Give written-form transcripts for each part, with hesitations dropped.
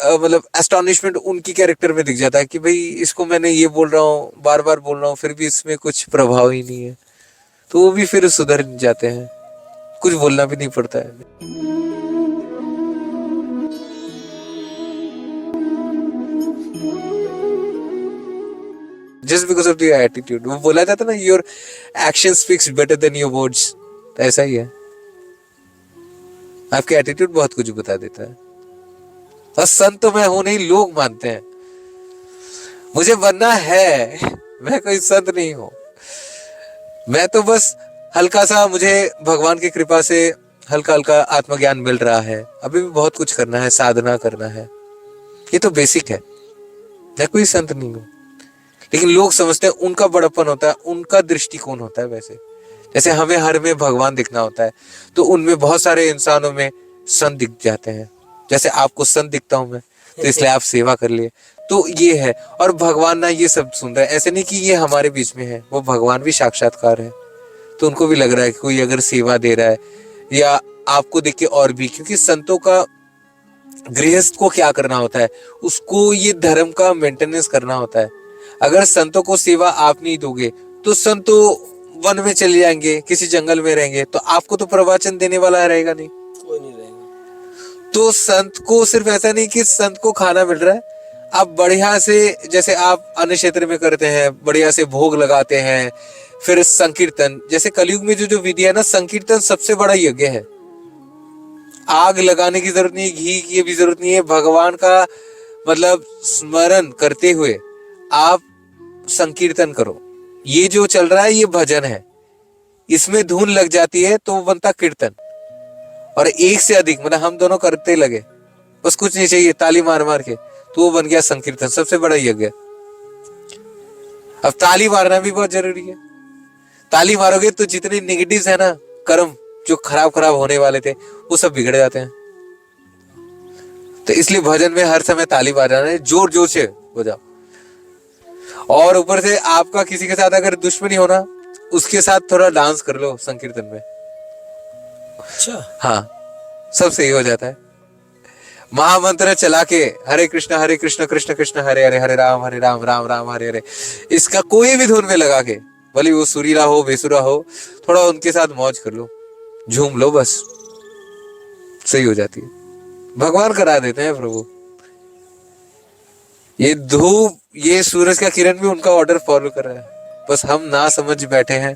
मतलब एस्टॉनिशमेंट उनकी कैरेक्टर में दिख जाता है कि भाई इसको मैंने ये बोल रहा हूँ, बार बार बोल रहा हूँ, फिर भी इसमें कुछ प्रभाव ही नहीं है। तो वो भी फिर सुधर जाते हैं, कुछ बोलना भी नहीं पड़ता है। Just because of your attitude, वो बोला जाता ना, your action speaks better than your words. तो ऐसा ही है, आपके एटीट्यूड बहुत कुछ बता देता है। और संत तो मैं हूं नहीं, लोग मानते हैं मुझे बनना है, मैं कोई संत नहीं हूं। मैं तो बस हल्का सा, मुझे भगवान की कृपा से हल्का हल्का आत्मज्ञान मिल रहा है, अभी भी बहुत कुछ करना है, साधना करना है, ये तो बेसिक है। मैं कोई संत नहीं हूं, लेकिन लोग समझते हैं उनका बड़प्पन होता है, उनका दृष्टिकोण होता है। वैसे जैसे हमें हर में भगवान दिखना होता है, तो उनमें बहुत सारे इंसानों में संत दिख जाते हैं। जैसे आपको संत दिखता हूं मैं, तो इसलिए आप सेवा कर लिए, तो ये है। और भगवान ना ये सब सुन रहे हैं, ऐसे नहीं कि ये हमारे बीच में है, वो भगवान भी साक्षात्कार है। तो उनको भी लग रहा है कि कोई अगर सेवा दे रहा है, या आपको देख के और भी, क्योंकि संतों का, गृहस्थ को क्या करना होता है, उसको ये धर्म का मेंटेनेंस करना होता है। अगर संतों को सेवा आप नहीं दोगे, तो संत तो वन में चले जाएंगे, किसी जंगल में रहेंगे, तो आपको तो प्रवचन देने वाला रहेगा नहीं, कोई नहीं रहेगा। तो संत को सिर्फ ऐसा नहीं कि संत को खाना मिल रहा है, आप बढ़िया से, जैसे आप अन्य क्षेत्र में करते हैं, बढ़िया से भोग लगाते हैं, फिर संकीर्तन, जैसे कलयुग में जो विधि है ना, संकीर्तन सबसे बड़ा यज्ञ है। आग लगाने की जरूरत नहीं, घी की भी जरूरत नहीं है, भगवान का मतलब स्मरण करते हुए आप संकीर्तन करो। ये जो चल रहा है ये भजन है, इसमें धुन लग जाती है तो वो बनता कीर्तन। और एक से अधिक, मतलब हम दोनों करते लगे, बस कुछ नहीं चाहिए, ताली मार मार के, तो वो बन गया संकीर्तन, सबसे बड़ा यज्ञ। अब ताली मारना भी बहुत जरूरी है। ताली मारोगे तो जितने नेगेटिव्स है ना, कर्म जो खराब खराब होने वाले थे, वो सब बिगड़ जाते हैं। तो इसलिए भजन में हर समय ताली बजाना है, जोर जोर से बजाओ। और ऊपर से आपका किसी के साथ अगर दुश्मनी होना, उसके साथ थोड़ा डांस कर लो संकीर्तन में। अच्छा, हाँ, सब सही हो जाता है। महामंत्र चला के हरे कृष्ण कृष्ण कृष्ण हरे हरे, हरे राम राम राम हरे हरे, इसका कोई भी धुन में लगा के, भले वो सुरीला हो बेसुरा हो, थोड़ा उनके साथ मौज कर लो, झूम लो, बस सही हो जाती है। भगवान करा देते हैं प्रभु। ये धूप, ये सूरज का किरण भी उनका ऑर्डर फॉलो कर रहा है, बस हम ना समझ बैठे हैं,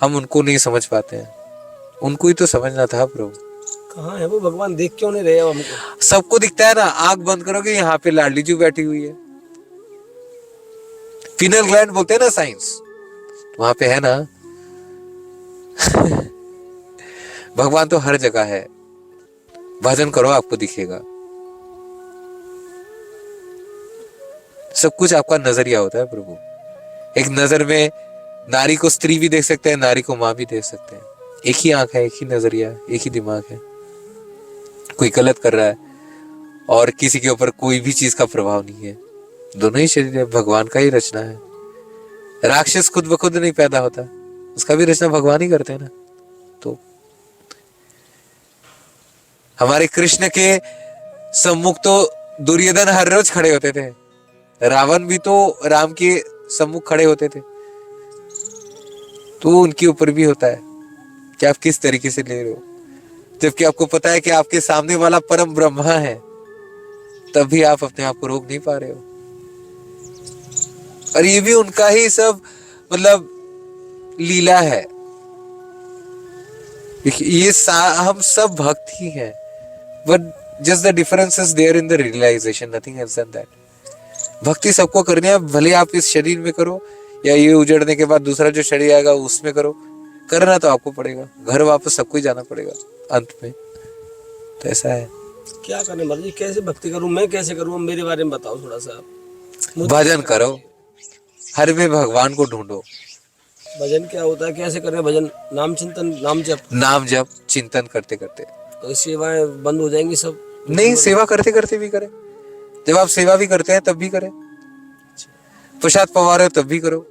हम उनको नहीं समझ पाते हैं। उनको ही तो समझना था प्रभु। कहाँ है वो भगवान, देख क्यों नहीं रहे हमको? सबको दिखता है ना, आंख बंद करोगे यहाँ पे लाडली जी बैठी हुई है, पिनल ग्लैंड बोलते हैं ना साइंस, वहां पे है ना। भगवान तो हर जगह है, भजन करो आपको दिखेगा। सब कुछ आपका नजरिया होता है प्रभु। एक नजर में नारी को स्त्री भी देख सकते हैं, नारी को माँ भी देख सकते हैं। एक ही आंख है, एक ही नजरिया, एक ही दिमाग है। कोई गलत कर रहा है और किसी के ऊपर कोई भी चीज का प्रभाव नहीं है, दोनों ही शरीर है, भगवान का ही रचना है। राक्षस खुद ब खुद नहीं पैदा होता, उसका भी रचना भगवान ही करते हैं ना। तो हमारे कृष्ण के सम्मुख तो दुर्योधन हर रोज खड़े होते थे, रावण भी तो राम के सम्मुख खड़े होते थे। तो उनके ऊपर भी होता है कि आप किस तरीके से ले रहे हो, जबकि आपको पता है कि आपके सामने वाला परम ब्रह्मा है, तब भी आप अपने आप को रोक नहीं पा रहे हो। और ये भी उनका ही सब मतलब लीला है। ये हम सब भक्त ही हैं, but just the difference is there in the realisation, nothing else than that. भक्ति सबको करनी है, भले आप इस शरीर में करो या ये उजड़ने के बाद दूसरा जो शरीर आएगा उसमें करो, करना तो आपको पड़ेगा, घर वापस सबको ही जाना पड़ेगा अंत में। तो ऐसा है। क्या करें मर्जी, कैसे भक्ति करूं, मैं कैसे करूं, मेरे बारे में बताओ थोड़ा सा। भजन करो, हर में भगवान को ढूंढो। भजन क्या होता है, कैसे करें भजन? नाम चिंतन, नाम जप चिंतन करते करते। तो सेवाएं बंद हो जाएंगी सब? नहीं, सेवा करते करते भी करें। जब आप सेवा भी करते हैं तब भी करें, प्रसाद पवा रहे हो तब भी करो।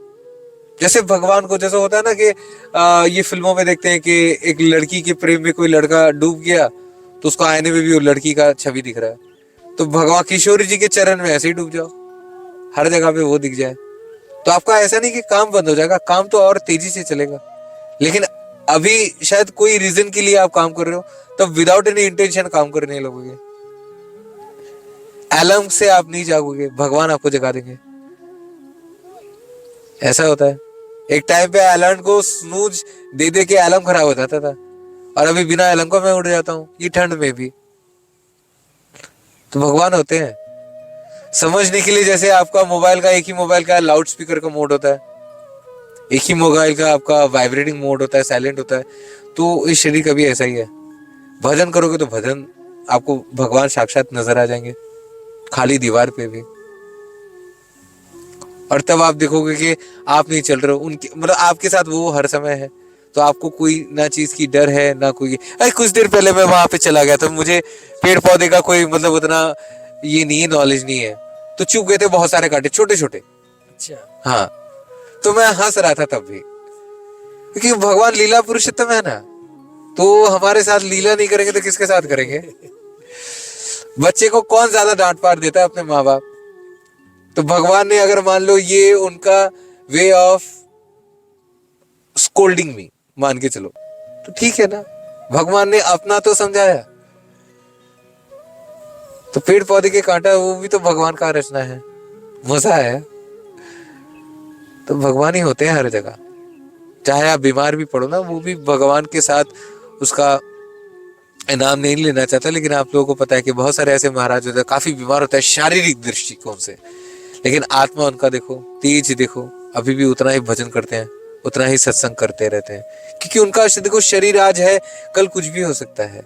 जैसे भगवान को, जैसे होता है ना कि ये फिल्मों में देखते हैं कि एक लड़की के प्रेम में कोई लड़का डूब गया, तो उसको आईने में भी वो लड़की का छवि दिख रहा है। तो भगवान किशोरी जी के चरण में ऐसे ही डूब जाओ, हर जगह पे वो दिख जाए, तो आपका ऐसा नहीं कि काम बंद हो जाएगा, काम तो और तेजी से चलेगा। लेकिन अभी शायद कोई रीजन के लिए आप काम कर रहे हो, तब विदाउट एनी इंटेंशन काम करने लगोगे, अलार्म से आप नहीं जागोगे, भगवान आपको जगा देंगे। ऐसा होता है। एक टाइम पे अलार्म को स्नूज दे दे के अलार्म खराब हो जाता था, और अभी बिना अलार्म को मैं उठ जाता हूँ, ये ठंड में भी। तो भगवान होते हैं समझने के लिए। जैसे आपका मोबाइल का, एक ही मोबाइल का लाउड स्पीकर का मोड होता है, एक ही मोबाइल का आपका वाइब्रेटिंग मोड होता है, साइलेंट होता है, तो इस शरीर का भी ऐसा ही है। भजन करोगे तो भजन आपको भगवान साक्षात नजर आ जाएंगे, खाली दीवार पे भी। और तब आप देखोगे कि आप नहीं चल रहे हो, उनके मतलब आपके साथ वो हर समय है, तो आपको कोई ना चीज की डर है ना कोई। अरे कुछ देर पहले मैं वहां पे चला गया, तो मुझे पेड़ पौधे का कोई मतलब उतना ये नहीं है, नॉलेज नहीं है, तो चुप गए थे बहुत सारे कांटे छोटे छोटे। अच्छा। हाँ, तो मैं हंस रहा था तब भी, क्योंकि भगवान लीला पुरुषोत्तम है ना, तो हमारे साथ लीला नहीं करेंगे तो किसके साथ करेंगे। बच्चे को कौन ज्यादा डांट पाट देता है? अपने माँ बाप। तो भगवान ने अगर मान लो ये उनका वे ऑफ स्कोल्डिंग मी मान के चलो, तो ठीक है ना, भगवान ने अपना तो समझाया। तो पेड़ पौधे के कांटा वो भी तो भगवान का रचना है, मजा है। तो भगवान ही होते हैं हर जगह, चाहे आप बीमार भी पड़ो ना, वो भी भगवान के साथ उसका इनाम नहीं लेना चाहता। लेकिन आप लोगों को पता है कि बहुत सारे ऐसे महाराज होते हैं, काफी बीमार होता है शारीरिक दृष्टिकोण से, लेकिन आत्मा उनका देखो, तेज देखो, अभी भी उतना ही भजन करते हैं, उतना ही सत्संग करते रहते हैं। क्योंकि उनका देखो शरीर आज है, कल कुछ भी हो सकता है,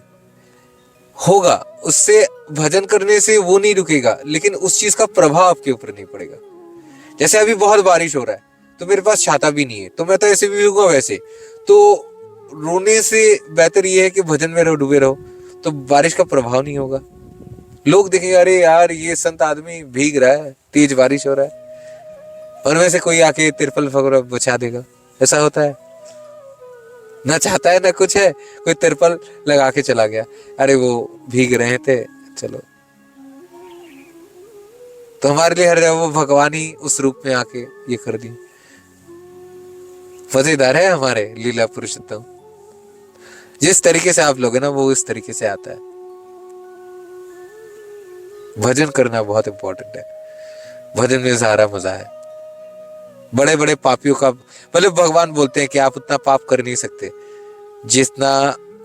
होगा। उससे भजन करने से वो नहीं रुकेगा, लेकिन उस चीज का प्रभाव आपके ऊपर नहीं पड़ेगा। जैसे अभी बहुत बारिश हो रहा है, तो मेरे पास छाता भी नहीं है, तो मैं तो ऐसे भी रहूंगा वैसे। तो रोने से बेहतर ये है कि भजन में रहो, डूबे रहो, तो बारिश का प्रभाव नहीं होगा। लोग देखेंगे अरे यार ये संत आदमी भीग रहा है, तेज बारिश हो रहा है, और वैसे कोई आके तिरपल वगैरह बचा देगा। ऐसा होता है ना, चाहता है ना कुछ है, कोई तिरपल लगा के चला गया, अरे वो भीग रहे थे चलो। तो हमारे लिए हर वो भगवान ही उस रूप में आके ये कर दी। मजेदार है हमारे लीला पुरुषोत्तम। जिस तरीके से आप लोग है ना, वो इस तरीके से आता है। भजन करना बहुत इंपॉर्टेंट है, भजन में सारा मजा है। बड़े बड़े पापियों का मतलब भगवान बोलते हैं कि आप उतना पाप कर नहीं सकते जितना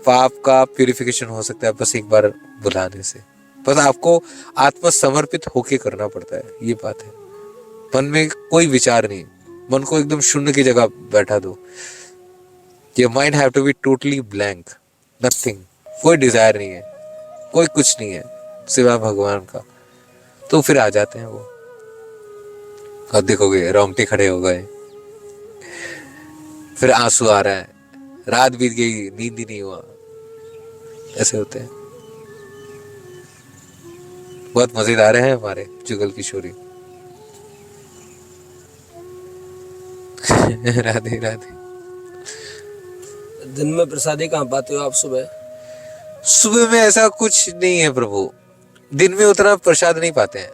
पाप का प्यूरिफिकेशन हो सकता है बस एक बार बुलाने से। बस आपको आत्मसमर्पित होके करना पड़ता है, ये बात है। मन में कोई विचार नहीं, मन को एकदम शून्य की जगह बैठा दो। Your mind have to be totally blank, nothing, कोई डिजायर नहीं है, कोई कुछ नहीं है सिवा भगवान का। तो फिर आ जाते हैं वो। अब देखोगे रोंगटे खड़े हो गए, फिर आंसू आ रहा है, रात बीत गई, नींद ही नहीं हुआ, ऐसे होते हैं। बहुत मजेदार है हमारे जुगल किशोरी। राधे राधे। दिन में प्रसादी कहाँ पाते हो आप? सुबह सुबह में ऐसा कुछ नहीं है प्रभु, दिन में उतना प्रसाद नहीं पाते हैं।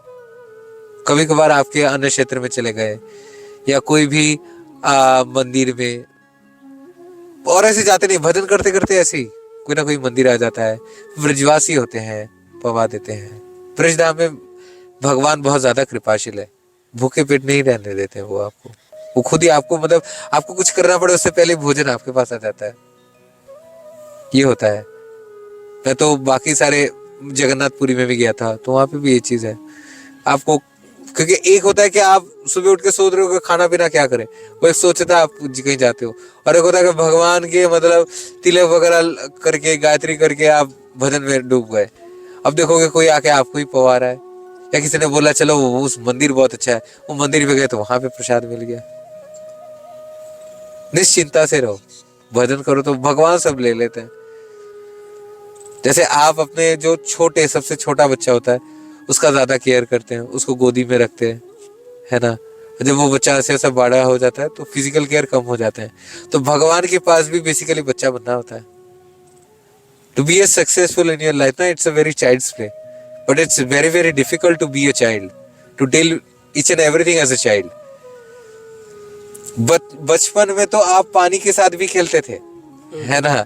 कभी कभार आपके अन्य क्षेत्र में चले गए, या कोई भी मंदिर में, और ऐसे जाते नहीं, भजन करते करते ऐसे ही कोई ना कोई मंदिर आ जाता है। ब्रजवासी होते हैं, पवा देते हैं। ब्रजधाम में भगवान बहुत ज्यादा कृपाशील है, भूखे पेट नहीं रहने देते हैं वो आपको। वो खुद ही आपको मतलब आपको कुछ करना पड़े उससे पहले भोजन आपके पास आ जाता है, ये होता है। मैं तो बाकी सारे जगन्नाथपुरी में भी गया था, तो वहां पे भी ये चीज है आपको। क्योंकि एक होता है कि आप सुबह उठ के सोच रहे हो कि खाना पीना क्या करें, वो एक सोचता है आप कहीं जाते हो, और एक होता है कि भगवान के मतलब तिलक वगैरह करके गायत्री करके आप भजन में डूब गए। अब देखोगे कोई आके आपको ही पवा रहा है, या किसी ने बोला चलो उस मंदिर बहुत अच्छा है, वो मंदिर पे गए तो वहां पे प्रसाद मिल गया। निश्चिंता से रहो, भजन करो तो भगवान सब ले लेते हैं। जैसे आप अपने जो छोटे सबसे छोटा बच्चा होता है उसका ज्यादा केयर करते हैं, उसको गोदी में रखते हैं, है ना। जब वो बच्चा ऐसे ऐसा बड़ा हो जाता है तो फिजिकल केयर कम हो जाते हैं। तो भगवान के पास भी बेसिकली बच्चा बनना होता है। To be a successful in your life ना, it's a very child's play. but it's very very difficult to be a child, to deal each and everything as a child. बचपन में तो आप पानी के साथ भी खेलते थे, है ना?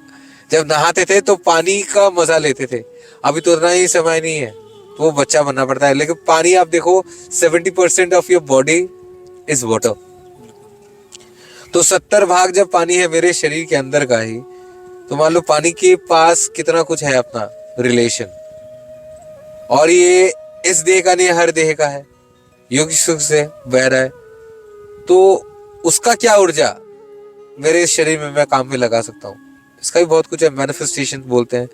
जब नहाते थे तो पानी का मजा लेते थे. अभी तो उतना ही समय नहीं है, तो वो बच्चा बनना पड़ता है. लेकिन पानी आप देखो, 70% of your body is water. तो 70 भाग जब पानी है मेरे शरीर के अंदर का ही, तो मान लो पानी के पास कितना कुछ है अपना रिलेशन. और ये इस देह का नहीं, हर देह का है, योग सुख से बह रहा है. तो उसका क्या ऊर्जा मेरे शरीर में मैं काम में लगा सकता हूँ. इसका भी बहुत कुछ है, मैनिफेस्टेशन बोलते हैं.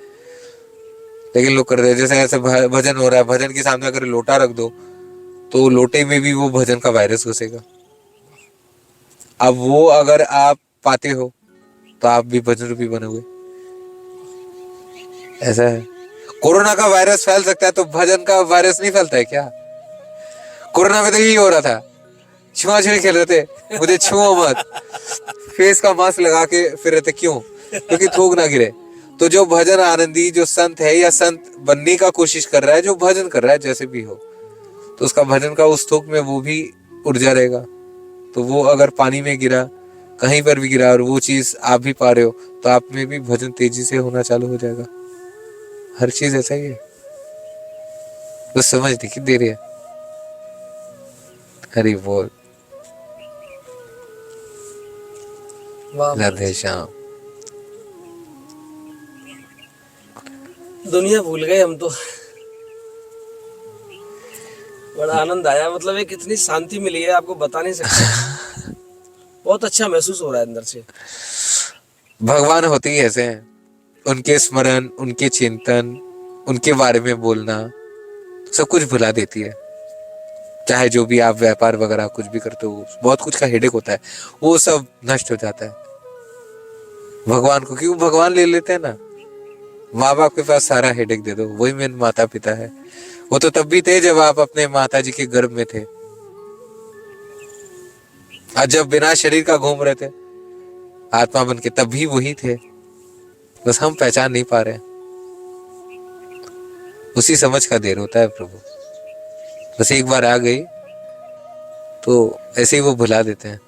लेकिन लोग करते हैं, जैसे ऐसे भजन हो रहा है, भजन के सामने अगर लोटा रख दो तो लोटे में भी वो भजन का वायरस घुसेगा. अब वो अगर आप पाते हो तो आप भी भजन रूपी बनोगे. ऐसा है. कोरोना का वायरस फैल सकता है तो भजन का वायरस नहीं फैलता है क्या? कोरोना में तो यही हो रहा था, छुआछुई खेल रहे थे, मुझे छुओ मत, फेस का मास्क लगा के फिर रहे थे. क्यों? क्योंकि थूक ना गिरे. तो जो भजन आनंदी, जो संत है या संत बनने का कोशिश कर रहा है, जो भजन कर रहा है जैसे भी हो, तो उसका भजन का उस थूक में वो भी ऊर्जा रहेगा. तो वो अगर पानी में गिरा, कहीं पर भी गिरा, और वो चीज आप भी पा रहे हो, तो आप में भी भजन तेजी से होना चालू हो जाएगा. हर चीज ऐसा ही है, बस समझने की देरी है. हरि बोल. राधे श्याम. दुनिया भूल गए हम तो. बड़ा आनंद आया, मतलब एक इतनी शांति मिली है, आपको बता नहीं सकते. बहुत अच्छा महसूस हो रहा है अंदर से. भगवान होते ही ऐसे हैं. उनके स्मरण, उनके चिंतन, उनके बारे में बोलना सब कुछ भुला देती है. चाहे जो भी आप व्यापार वगैरह कुछ भी करते हो, बहुत कुछ का हेडेक होता है, वो सब नष्ट हो जाता है. भगवान को क्यों भगवान ले लेते हैं ना. माँ बाप के पास सारा हेडेक दे दो, वही मेरे माता पिता है. वो तो तब भी थे जब आप अपने माता जी के गर्भ में थे, और जब बिना शरीर का घूम रहे थे आत्मा बन के, तब भी वही थे. बस हम पहचान नहीं पा रहे. उसी समझ का देर होता है प्रभु. बस एक बार आ गई तो ऐसे ही वो भुला देते हैं.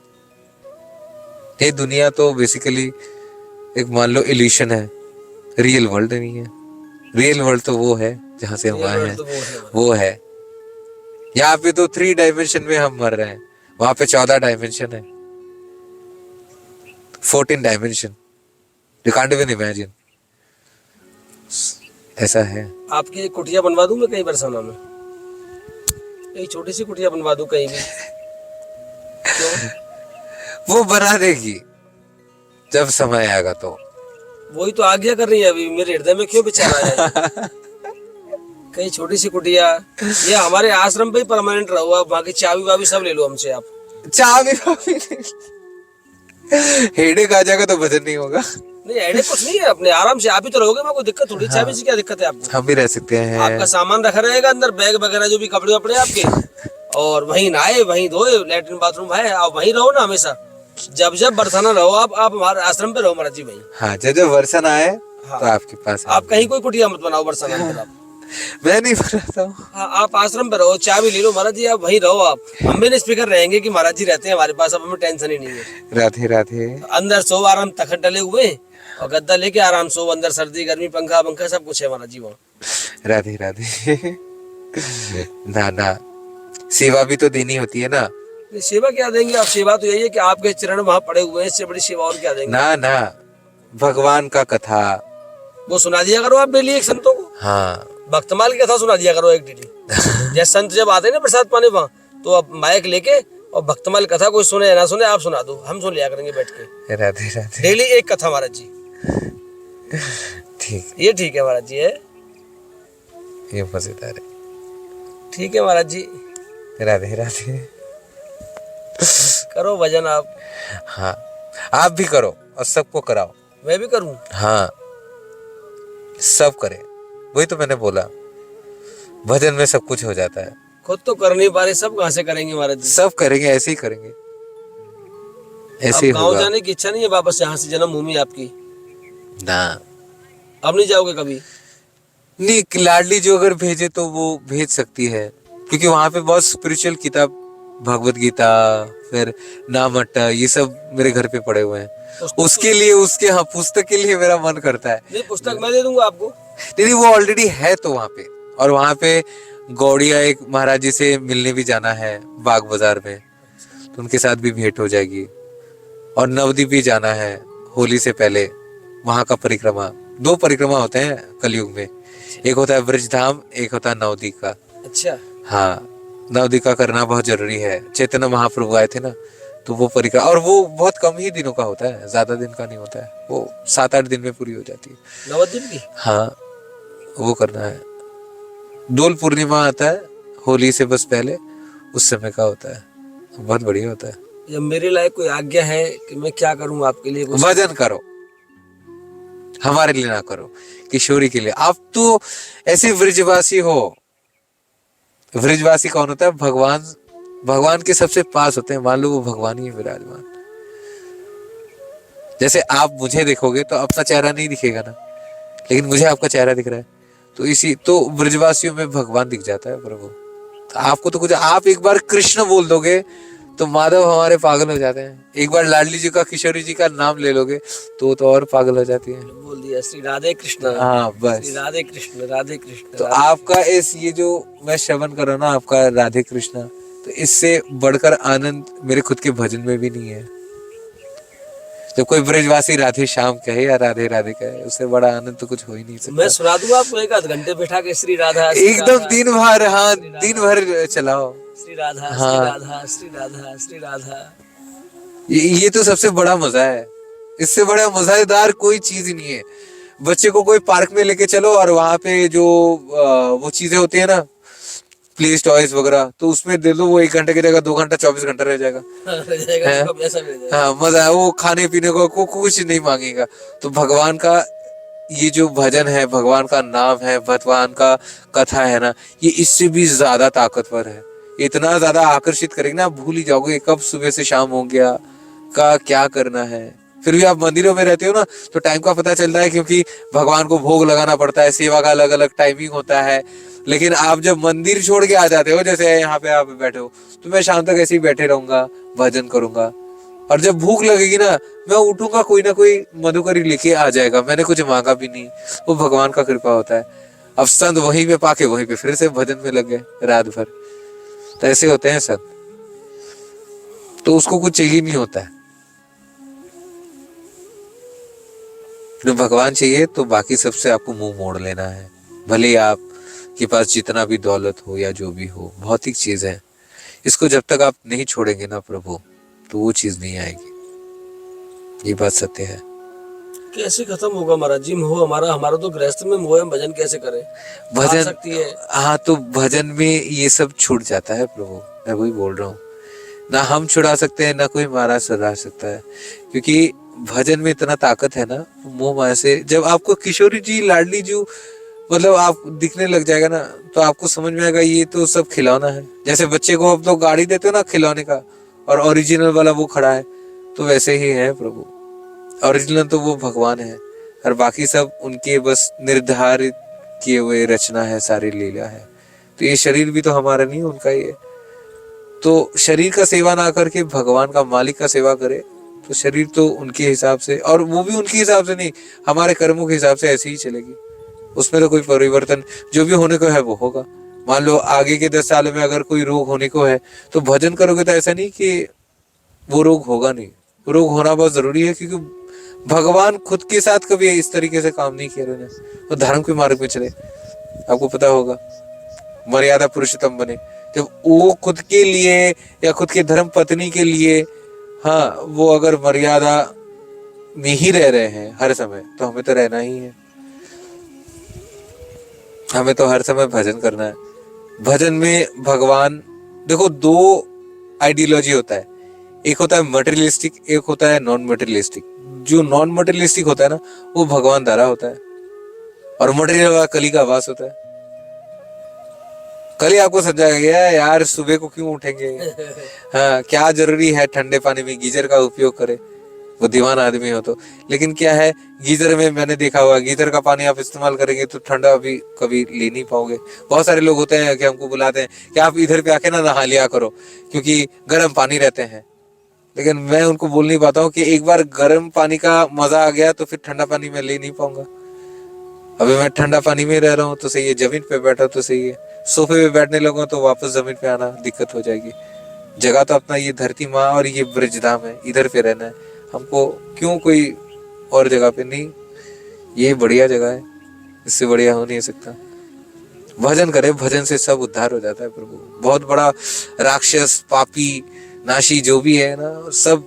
ये दुनिया तो बेसिकली एक मान लो इल्यूशन है, रियल वर्ल्ड नहीं है. रियल वर्ल्ड तो वो है जहां से हम आए हैं, वो है. यहाँ पे तो 3 डायमेंशन में हम मर रहे हैं, वहां पे 14 डायमेंशन है, 14 dimension. You can't even imagine. ऐसा है. आपकी एक कुटिया बनवा दूं मैं कहीं बरसाना में, एक छोटी सी कुटिया बनवा दूं कहीं भी. वो बना देगी जब समय आएगा. तो वही तो आज्ञा कर रही है अभी मेरे हृदय में, क्यों विचार आया. कहीं छोटी सी कुटिया, या हमारे आश्रम पे ही परमानेंट रहो. बाकी चाबी वाबी सब ले लो हमसे आप. चाबी हेडेक आ जाएगा तो भजन नहीं होगा. नहीं हेडेक कुछ नहीं है, अपने आराम से आप ही तो रहोगे. मैं कोई दिक्कत थोड़ी. चाबी से क्या दिक्कत है आपको? हम भी रह सकते हैं. आपका सामान रखा रहेगा अंदर, बैग वगैरह जो भी कपड़े वपड़े आपके, और वहीं नहाए, वहीं धोए, लैट्रिन बाथरूम है, आप वहीं रहो ना हमेशा. जब जब बरसाना रहो आप हमारे आश्रम पे रहो महाराज जी. वहीं हाँ, जब बरसाना आए तो आपके पास आप कहीं कोई कुटिया मत बनाओ बरसाना में. आप मैं नहीं बनाता हूँ. हाँ, आप आश्रम पे रहो, चाबी ले लो महाराज जी, आप वहीं रहो. आप हम भी स्पीकर रहेंगे कि महाराज जी रहते हैं हमारे पास, अब हमें टेंशन ही नहीं है. राधे राधे. अंदर सो आराम, तखत डले हुए और गद्दा लेके आराम सो. अंदर सर्दी गर्मी पंखा पंखा सब कुछ है महाराज जी वहाँ. राधे राधे. ना ना, सेवा भी तो देनी होती है ना. सेवा क्या देंगे आप? सेवा तो यही है कि आपके चरण वहाँ पड़े हुए हैं, इससे बड़ी सेवा और क्या देंगे. ना ना, भगवान का कथा वो सुना दिया करो आप डेली एक संतों को. हाँ, भक्तमाल की कथा सुना दिया करो एक डेली. जैसे संत जब आते हैं ना प्रसाद पाने वहाँ, तो आप माइक लेके और भक्तमाल कथा कोई सुने या ना सुने आप सुना दो, हम सुन लिया करेंगे बैठ के. राधे राधे. डेली एक कथा महाराज जी. ठीक, ये ठीक है महाराज जी. है ये मजेदार है. ठीक है महाराज जी. राधे राधे. करो भजन आप. हाँ, आप भी करो और सबको कराओ. मैं भी करूं. हाँ, सब करे. वही तो मैंने बोला, भजन में सब कुछ हो जाता है. खुद तो कर नहीं पा रहे, सब कहाँ से करेंगे महाराज जी. सब करेंगे, ऐसे ही करेंगे, ऐसे ही गाँव होगा. जाने की इच्छा नहीं है वापस यहाँ से, जन्मभूमि आपकी? ना, अब नहीं जाओगे कभी? नहीं, लाडली जो अगर भेजे तो वो भेज सकती है, क्योंकि वहां पे बहुत स्पिरिचुअल किताब, भगवत गीता, फिर नामट्टा, ये सब मेरे घर पे पड़े हुए हैं। पुस्तक उसके लिए, उसके, हाँ, पुस्तक के लिए मेरा मन करता है। नहीं, पुस्तक मैं दे दूंगा आपको। नहीं नहीं, वो ऑलरेडी है तो वहां पे। और वहां पे गौड़िया एक महाराज जी से मिलने भी जाना है बाग बाजार में, तो उनके साथ भी भेंट हो जाएगी। और नवद्वीप भी जाना है होली से पहले, वहां का परिक्रमा, 2 परिक्रमा होते हैं कलयुग में, एक होता है ब्रजधाम, एक होता है नवद्वीप का। अच्छा, हाँ, नवद्वीप का करना बहुत जरूरी है। चैतन्य महाप्रभु आए थे ना, तो वो परिक्रमा, और वो बहुत कम ही दिनों का होता है, ज्यादा दिन का नहीं होता है, वो 7-8 दिन में पूरी हो जाती है। नवद्वीप की। हाँ, वो करना है। डोल पूर्णिमा आता है होली से बस पहले, उस समय का होता है, बहुत बढ़िया होता है। जब मेरे लायक कोई आज्ञा है कि मैं क्या करूं आपके लिए कुछ? भजन करो, हमारे लिए ना करो, किशोरी के लिए। आप तो ऐसे व्रजवासी हो। व्रजवासी कौन होता है? भगवान, भगवान के सबसे पास होते हैं, मान लो वो भगवान ही है विराजमान। जैसे आप मुझे देखोगे तो अपना चेहरा नहीं दिखेगा ना, लेकिन मुझे आपका चेहरा दिख रहा है, तो इसी तो ब्रजवासियों में भगवान दिख जाता है प्रभु। तो आपको तो कुछ, आप एक बार कृष्ण बोल दोगे तो माधव हमारे पागल हो जाते हैं। एक बार लाडली जी का, किशोरी जी का नाम ले लोगे तो और पागल हो जाती है। बोल दिया श्री राधे कृष्ण। हाँ बस, श्री राधे कृष्ण, राधे कृष्ण। तो आपका इस, ये जो मैं श्रवण कर रहा हूं ना आपका राधे कृष्णा, तो इससे बढ़कर आनंद मेरे खुद के भजन में भी नहीं है। जब कोई ब्रजवासी राधे श्याम कहे या राधे राधे कहे, उससे बड़ा आनंद तो कुछ हो ही नहीं सकता। मैं सुना दूंगा आपको 1 आध घंटे बैठा के श्री राधा, श्री एकदम राधा, दिन भर, हाँ दिन भर चलाओ। श्री राधा, हाँ। श्री राधा, श्री राधा, श्री राधा। ये तो सबसे बड़ा मजा है। इससे बड़ा मजेदार कोई चीज ही नहीं है। बच्चे को कोई पार्क में लेके चलो और वहां पे जो वो चीजें होती है ना, प्ले टॉयज वगैरह, तो उसमें दे दो, वो 1 घंटे की जगह 2 घंटा 24 घंटा रह जाएगा। रह जाएगा, है? उसका पैसा मिल जाएगा। हाँ, मजा है। वो खाने पीने को कुछ नहीं मांगेगा। तो भगवान का ये जो भजन है, भगवान का नाम है, भगवान का कथा है ना, ये इससे भी ज्यादा ताकतवर है। इतना ज्यादा आकर्षित करेगा ना, आप भूल ही जाओगे कब सुबह से शाम हो गया, का क्या करना है। फिर भी आप मंदिरों में रहते हो ना, तो टाइम का पता चलता है, क्योंकि भगवान को भोग लगाना पड़ता है, सेवा का अलग अलग टाइमिंग होता है। लेकिन आप जब मंदिर छोड़ के आ जाते हो, जैसे यहाँ पे आप बैठे हो, तो मैं शाम तक ऐसे ही बैठे रहूंगा, भजन करूंगा। और जब भूख लगेगी ना, मैं उठूंगा, कोई ना कोई मधुकरी लेके आ जाएगा, मैंने कुछ मांगा भी नहीं। वो भगवान का कृपा होता है। अब संत वहीं पे पाके वहीं पे फिर से भजन में लग गए रात भर। तो ऐसे होते हैं संत, तो उसको कुछ चाहिए नहीं होता है। तो भगवान चाहिए तो बाकी सबसे आपको मुंह मोड़ लेना है। भले ही आपके पास जितना भी दौलत हो या जो भी हो, भौतिक चीज है, इसको जब तक आप नहीं छोड़ेंगे ना प्रभु, तो वो चीज नहीं आएगी। ये बात सत्य है। कैसे खत्म होगा महाराज जी मोह हमारा? हमारा तो गृहस्थ में मोह है, भजन कैसे करें? भजन आ सकती है। हाँ, तो भजन में ये सब छूट जाता है प्रभु, मैं वही बोल रहा हूँ। ना हम छुड़ा सकते हैं, ना कोई महाराज सुधा सकता है, क्योंकि भजन में इतना ताकत है ना, मोह माया से। जब आपको किशोरी जी, लाडली जी, मतलब आप दिखने लग जाएगा ना, तो आपको समझ में आएगा ये तो सब खिलौना है। जैसे बच्चे को आप लोग गाड़ी देते हो ना खिलौने का, और ओरिजिनल वाला वो खड़ा है, तो वैसे ही है प्रभु। ओरिजिनल तो वो भगवान है, और बाकी सब उनके बस निर्धारित किए हुए रचना है, सारी लीला है। तो ये शरीर भी तो हमारा नहीं, उनका ही है। तो शरीर का सेवा ना करके भगवान का, मालिक का सेवा करे, तो शरीर तो उनके हिसाब से, और वो भी उनके हिसाब से नहीं, हमारे कर्मों के हिसाब से ऐसे ही चलेगी। उसमें तो कोई परिवर्तन, जो भी होने को है वो होगा। मान लो आगे के 10 साल में अगर कोई रोग होने को है, तो भजन करोगे तो ऐसा नहीं कि वो रोग होगा नहीं। रोग होना बहुत जरूरी है, क्योंकि भगवान खुद के साथ कभी इस तरीके से काम नहीं किया उन्होंने। वो धर्म के मार्ग में चले, आपको पता होगा, मर्यादा पुरुषोत्तम बने। जब वो खुद के लिए या खुद के धर्म पत्नी के लिए, हाँ, वो अगर मर्यादा में ही रह रहे हैं हर समय, तो हमें तो रहना ही है। हमें तो हर समय भजन करना है। भजन में भगवान, देखो 2 आइडियोलॉजी होता है, एक होता है मटेरियलिस्टिक, एक होता है नॉन मटेरियलिस्टिक। जो नॉन मटेरियलिस्टिक होता है ना, वो भगवान द्वारा होता है, और मटेरियल वाला कली का आवास होता है। कल ही आपको समझाया यार, सुबह को क्यों उठेंगे, हाँ क्या जरूरी है ठंडे पानी में गीजर का उपयोग करें, बुद्धिमान आदमी हो तो। लेकिन क्या है, गीजर में मैंने देखा हुआ, गीजर का पानी आप इस्तेमाल करेंगे तो ठंडा भी कभी ले नहीं पाओगे। बहुत सारे लोग होते हैं कि हमको बुलाते हैं कि आप इधर पे आके ना नहा लिया करो क्योंकि गर्म पानी रहते हैं। लेकिन मैं उनको बोल नहीं पाता हूँ कि एक बार गर्म पानी का मजा आ गया तो फिर ठंडा पानी में ले नहीं पाऊंगा। अभी मैं ठंडा पानी में रह रहा हूँ तो सही है, जमीन पे बैठा तो सही है, सोफे पे बैठने लगूंगा तो वापस जमीन पे आना दिक्कत हो जाएगी। जगह तो अपना ये धरती माँ और ये ब्रजधाम है, इधर पे रहना है हमको, क्यों कोई और जगह पे नहीं। ये बढ़िया जगह है, इससे बढ़िया हो नहीं सकता। भजन करे, भजन से सब उद्धार हो जाता है प्रभु। बहुत बड़ा राक्षस पापी नाशी जो भी है ना, सब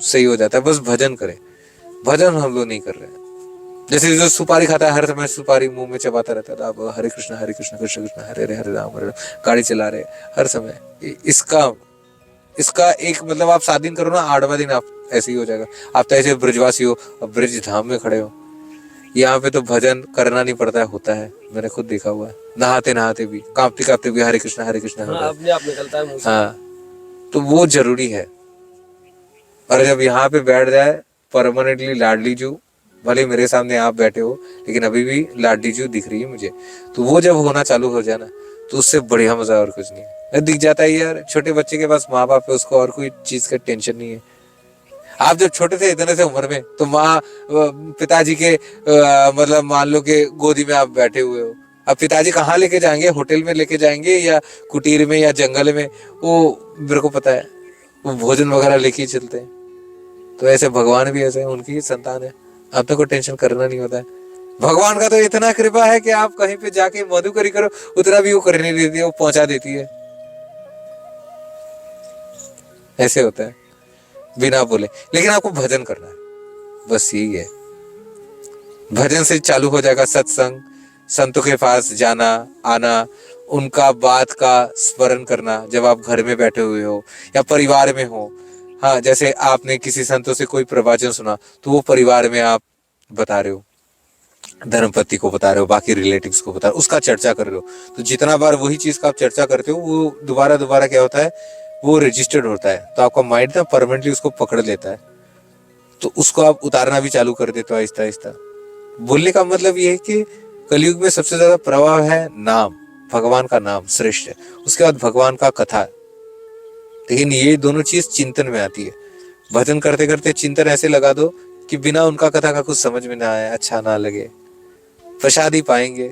सही हो जाता है, बस भजन करे। भजन हम लोग नहीं कर रहे हैं। जैसे जो सुपारी खाता है, हर समय सुपारी मुंह में चबाता रहता है, आप हरे कृष्ण कृष्ण कृष्ण हरे हरे हरे राम, गाड़ी चला रहे हर समय। इसका एक मतलब आप 7 दिन करो ना, 8वां दिन आप ऐसे ही हो जाएगा। आप तो ऐसे ब्रजवासी हो, अब ब्रज धाम में खड़े हो, यहाँ पे तो भजन करना नहीं पड़ता है, होता है, मैंने खुद देखा हुआ है। नहाते नहाते भी, कांपते कांपते भी हरे कृष्ण हाँ, अपने आप निकलता है मुंह से। हाँ, तो वो जरूरी है। और जब यहाँ पे बैठ जाए परमानेंटली लाडली जू, भले मेरे सामने आप बैठे हो लेकिन अभी भी लाडली जू दिख रही है मुझे, तो वो जब होना चालू हो जाए ना, तो उससे बढ़िया मजा और कुछ नहीं है। दिख जाता है यार, छोटे बच्चे के पास माँ बाप है, उसको और कोई चीज का टेंशन नहीं है। आप जब छोटे थे इतने से उम्र में, तो माँ पिताजी के मतलब मान लो कि गोदी में आप बैठे हुए हो। अब पिताजी कहाँ लेके जाएंगे, होटल में लेके जाएंगे या कुटीर में या जंगल में, वो मेरे को पता है, वो भोजन वगैरह लेके ही चलते हैं। तो ऐसे भगवान भी ऐसे हैं, उनकी ही संतान है, आपने को टेंशन करना नहीं होता है। भगवान का तो इतना कृपा है कि आप कहीं पे जाके मधुकरी करो, उतना भी वो करने देती है, वो पहुंचा देती है। ऐसे होता है बिना बोले। लेकिन आपको भजन करना है, बस यही है। भजन से चालू हो जाएगा सत्संग, संतों के पास जाना आना, उनका बात का स्मरण करना जब आप घर में बैठे हुए हो या परिवार में हो। हाँ, जैसे आपने किसी संतों से कोई प्रवचन सुना तो वो परिवार में आप बता रहे हो, धर्मपत्नी को बता रहे हो, बाकी रिलेटिव्स को बता रहे हो, उसका चर्चा कर रहे हो। तो जितना बार वही चीज का आप चर्चा करते हो, वो दोबारा दोबारा क्या होता है, वो रजिस्टर्ड होता है, तो आपका माइंड ना परमानेंटली उसको पकड़ लेता है, तो उसको आप उतारना भी चालू कर देते हो आहिस्ता आहिस्ता। बोलने का मतलब ये है कि कलयुग में सबसे ज्यादा प्रभाव है नाम, भगवान का नाम श्रेष्ठ है, उसके बाद भगवान का कथा। लेकिन ये दोनों चीज चिंतन में आती है। भजन करते करते चिंतन ऐसे लगा दो कि बिना उनका कथा का कुछ समझ में ना आए, अच्छा ना लगे, प्रसादी पाएंगे।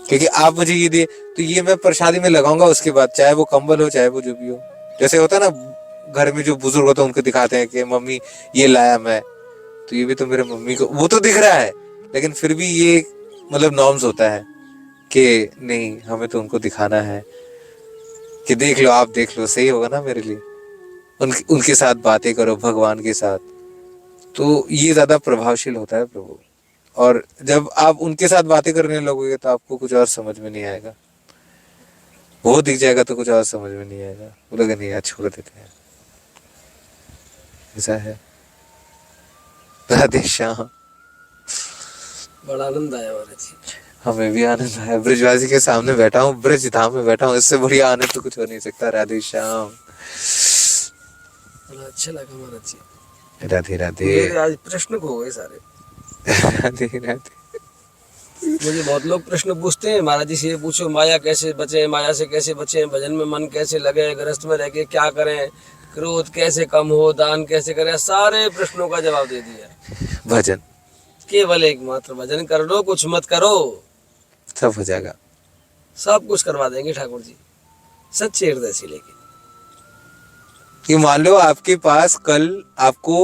क्योंकि आप मुझे ये दे तो ये मैं प्रसादी में लगाऊंगा, उसके बाद चाहे वो कंबल हो चाहे वो जो भी हो। जैसे होता है ना, घर में जो बुजुर्ग होते हैं उनको दिखाते हैं कि मम्मी ये लाया मैं, तो ये भी तो मेरे मम्मी को वो तो दिख रहा है, लेकिन फिर भी ये मतलब नॉर्म्स होता है कि नहीं, हमें तो उनको दिखाना है कि देख लो, आप देख लो, सही होगा ना मेरे लिए। उनके साथ बातें करो भगवान के साथ, तो ये ज्यादा प्रभावशील होता है प्रभु। और जब आप उनके साथ बातें करने लगोगे तो आपको कुछ और समझ में नहीं आएगा, वो दिख जाएगा तो कुछ और समझ में नहीं आएगा, बोलोगे नहीं यार छोड़ देते हैं। ऐसा है। राधे श्याम। बड़ा आनंद आया महाराज जी। हमें भी आनंद आया, ब्रजवासी के सामने बैठा हूँ, ब्रज धाम में बैठा हूँ, इससे बढ़िया आनंद तो कुछ हो नहीं सकता। राधे श्याम। बड़ा अच्छा लगा महाराज जी। राधे राधे। मेरे आज प्रश्न खो गए सारे। राधे राधे। मुझे बहुत लोग प्रश्न पूछते हैं, महाराज जी से ये पूछो माया कैसे बचे, माया से कैसे बचे, भजन में मन कैसे लगे, गृहस्थ में रह के क्या करें, क्रोध कैसे कम हो, दान कैसे करें, सारे प्रश्नों का जवाब दे दिया। भजन, केवल एकमात्र भजन कर लो, कुछ मत करो, सब हो जाएगा, सब कुछ करवा देंगे ठाकुर जी, सच्चे हृदय से लेके। कि मान लो आपके पास कल आपको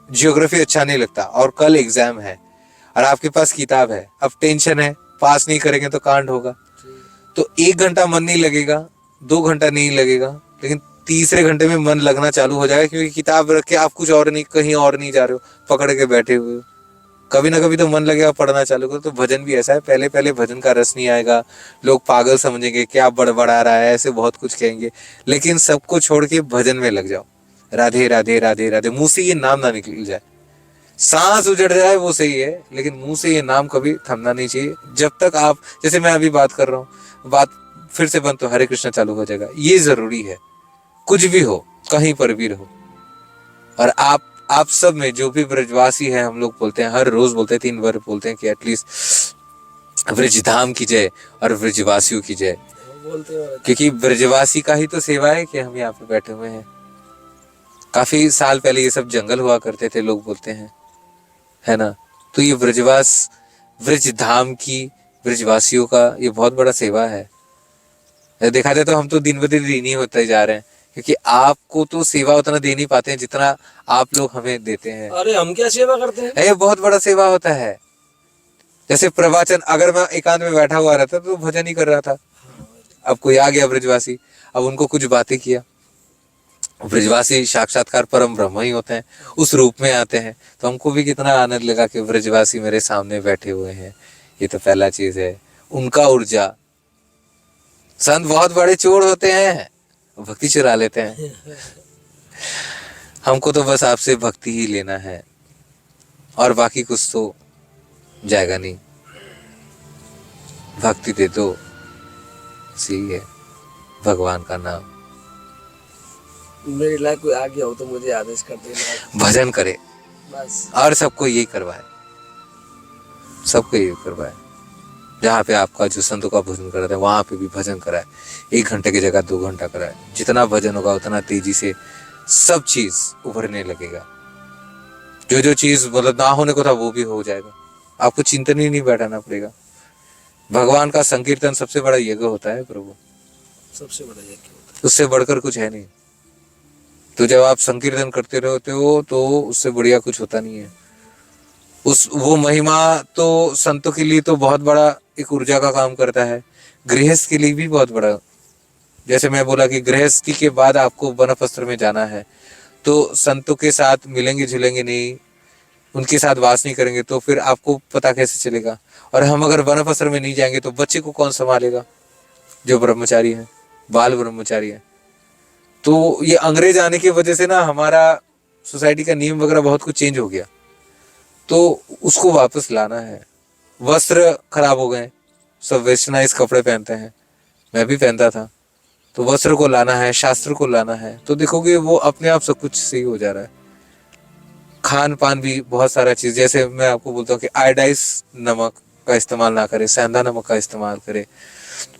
ज्योग्राफी अच्छा नहीं लगता और कल एग्जाम है और आपके पास किताब है, अब टेंशन है, पास नहीं करेंगे तो कांड होगा। तो 1 घंटा मन नहीं लगेगा, 2 घंटा नहीं लगेगा, लेकिन तीसरे घंटे में मन लगना चालू हो जाएगा, क्योंकि किताब रख के आप कुछ और नहीं, कहीं और नहीं जा रहे हो, पकड़ के बैठे हुए हो। कभी ना कभी तो मन लगेगा पढ़ना चालू करो। तो भजन भी ऐसा है, पहले पहले भजन का रस नहीं आएगा, लोग पागल समझेंगे, क्या बड़बड़ा रहा है, ऐसे बहुत कुछ कहेंगे, लेकिन सबको छोड़ के भजन में लग जाओ। राधे राधे राधे राधे, मुंह से ये नाम ना निकल जाए, सांस उजड़ जाए वो सही है, लेकिन मुंह से ये नाम कभी थमना नहीं चाहिए। जब तक आप, जैसे मैं अभी बात कर रहा हूँ, बात फिर से बंद तो हरे कृष्ण चालू हो जाएगा। ये जरूरी है, कुछ भी हो, कहीं पर भी रहो, और आप सब में जो भी ब्रजवासी है, हम लोग बोलते हैं, हर रोज बोलते हैं, 3 बार बोलते हैं कि एटलीस्ट ब्रजधाम की जय और ब्रजवासियों की जय। बोलते हैं क्योंकि ब्रजवासी का ही तो सेवा है कि हम यहाँ पे बैठे हुए हैं। काफी साल पहले ये सब जंगल हुआ करते थे, लोग बोलते हैं, है ना। तो ये ब्रजधाम की ब्रजवासियों का ये बहुत बड़ा सेवा है। देखा जाए तो हम तो दिन ब दिन ऋणी होते जा रहे हैं, क्योंकि आपको तो सेवा उतना दे नहीं पाते हैं जितना आप लोग हमें देते हैं। अरे हम क्या सेवा करते हैं? ये बहुत बड़ा सेवा होता है। जैसे प्रवचन, अगर मैं एकांत में बैठा हुआ रहता तो भजन ही कर रहा था, अब कोई आ गया ब्रजवासी, अब उनको कुछ बातें किया। ब्रजवासी साक्षात्कार परम ब्रह्म ही होते हैं, उस रूप में आते हैं, तो हमको भी कितना आनंद लगा कि ब्रजवासी मेरे सामने बैठे हुए हैं। ये तो पहला चीज है, उनका ऊर्जा। संत बहुत बड़े चोर होते हैं, भक्ति चुरा लेते हैं। हमको तो बस आपसे भक्ति ही लेना है, और बाकी कुछ तो जाएगा नहीं। भक्ति दे दो, सही है, भगवान का नाम। मेरी लाइफ कोई आ गया हो तो मुझे आदेश कर देना, भजन करे बस। और सबको यही करवाए, सबको यही करवाए। जहाँ पे आपका जो संतों का भजन कराते हैं वहां पे भी भजन कराए, 1 घंटे की जगह 2 घंटा कराए। जितना भजन होगा उतना तेजी से सब चीज उभरने लगेगा। जो चीज मतलब ना होने को था वो भी हो जाएगा। आपको चिंतन ही नहीं बैठाना पड़ेगा। भगवान का संकीर्तन सबसे बड़ा यज्ञ होता है प्रभु, सबसे बड़ा यज्ञ होता उससे बढ़कर कुछ है नहीं। तो जब आप संकीर्तन करते रहते हो तो उससे बढ़िया कुछ होता नहीं है। वो महिमा तो संतों के लिए तो बहुत बड़ा एक ऊर्जा का काम करता है, गृहस्थ के लिए भी बहुत बड़ा। जैसे मैं बोला कि गृहस्थी के बाद आपको वनप्रस्थ में जाना है, तो संतों के साथ मिलेंगे जुलेंगे नहीं, उनके साथ वास नहीं करेंगे, तो फिर आपको पता कैसे चलेगा। और हम अगर वनप्रस्थ में नहीं जाएंगे तो बच्चे को कौन संभालेगा, जो ब्रह्मचारी है, बाल ब्रह्मचारी है। तो ये अंग्रेज आने की वजह से ना हमारा सोसाइटी का नियम वगैरह बहुत कुछ चेंज हो गया, तो उसको वापस लाना है। वस्त्र खराब हो गए, सब वेस्टर्नाइज कपड़े पहनते हैं, मैं भी पहनता था। तो वस्त्र को लाना है, शास्त्र को लाना है, तो देखोगे वो अपने आप सब कुछ सही हो जा रहा है। खान पान भी बहुत सारा चीज, जैसे मैं आपको बोलता हूँ कि आयोडाइज नमक का इस्तेमाल ना करें, सेंधा नमक का इस्तेमाल करें।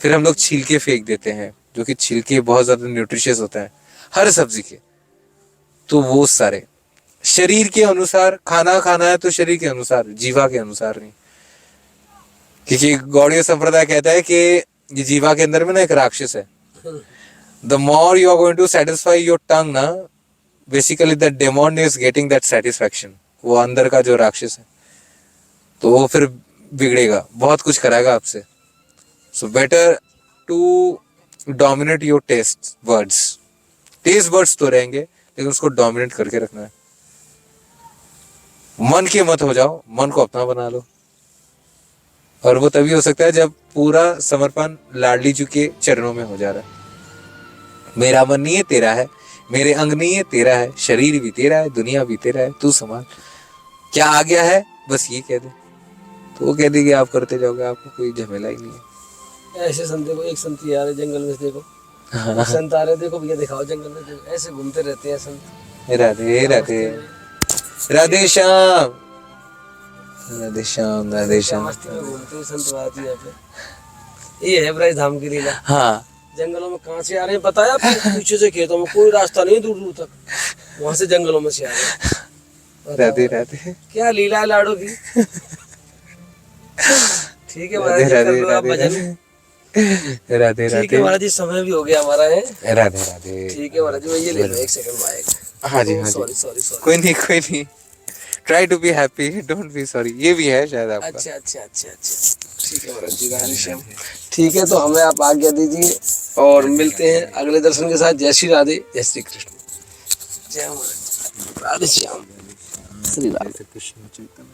फिर हम लोग छिलके फेंक देते हैं, जो कि छिलके बहुत ज्यादा न्यूट्रिशियस होता है हर सब्जी के। तो वो सारे शरीर के अनुसार खाना खाना है, तो शरीर के अनुसार, जीवा के अनुसार नहीं। क्योंकि गौड़ीय संप्रदाय कहता है कि ये जीवा के अंदर में ना एक राक्षस है। The more you are going to satisfy your tongue ना, basically the demon is getting that satisfaction. वो अंदर का जो राक्षस है, तो वो फिर बिगड़ेगा, बहुत कुछ कराएगा आपसे। So better to dominate your taste buds. Taste buds तो रहेंगे, लेकिन उसको डोमिनेट करके रखना है। मन के मत हो जाओ, मन को अपना बना लो। और वो तभी हो सकता है जब पूरा समर्पण लाडली जी के चरणों में हो जा रहा है। मेरा मन नहीं है, तेरा है, मेरे अंग नहीं है, तेरा है, शरीर भी तेरा है, दुनिया भी तेरा है, तू संभाल। क्या आ गया है बस ये कह दे, तो वो कह देगी, आप करते जाओगे, आपको कोई झमेला ही नहीं है। ऐसे संत देखो, एक संत आ रहे जंगल में, देखो संत आ रहे, देखो भैया दिखाओ जंगल में, देखो ऐसे घूमते रहते हैं संत। राधे राधे राधे श्याम, राधे श्याम, राधे श्याम। मस्ती में घूमते हैं संत महाराज जी यहाँ पे। ये है ब्रजधाम की लीला। हाँ, जंगलों में कहाँ से आ रहे हैं बताया आपको? पीछे से खेतों में, कोई रास्ता नहीं दूर दूर तक, वहां से जंगलों में से आ रहे हैं। राधे राधे। क्या लीला है लाडो की। ठीक है महाराज जी, कर लो आप भजन। राधे राधे। ठीक है महाराज जी, समय भी हो गया हमारा है। राधे राधे। ठीक है महाराज जी, मैं ये ले लो, 1 सेकंड माइक। हाँ जी, हाँ जी। Sorry sorry sorry. कोई नहीं, कोई नहीं। Try to be happy, don't be sorry. ये भी है शायद आपका। अच्छा अच्छा अच्छा अच्छा, ठीक है महाराज जी, राधे श्याम। ठीक है, तो हमें आप आज्ञा दीजिए और मिलते हैं अगले दर्शन के साथ। जय श्री राधे, जय श्री कृष्ण, जय महाराज, राधे श्याम, श्री राधे कृष्ण चैतन्य।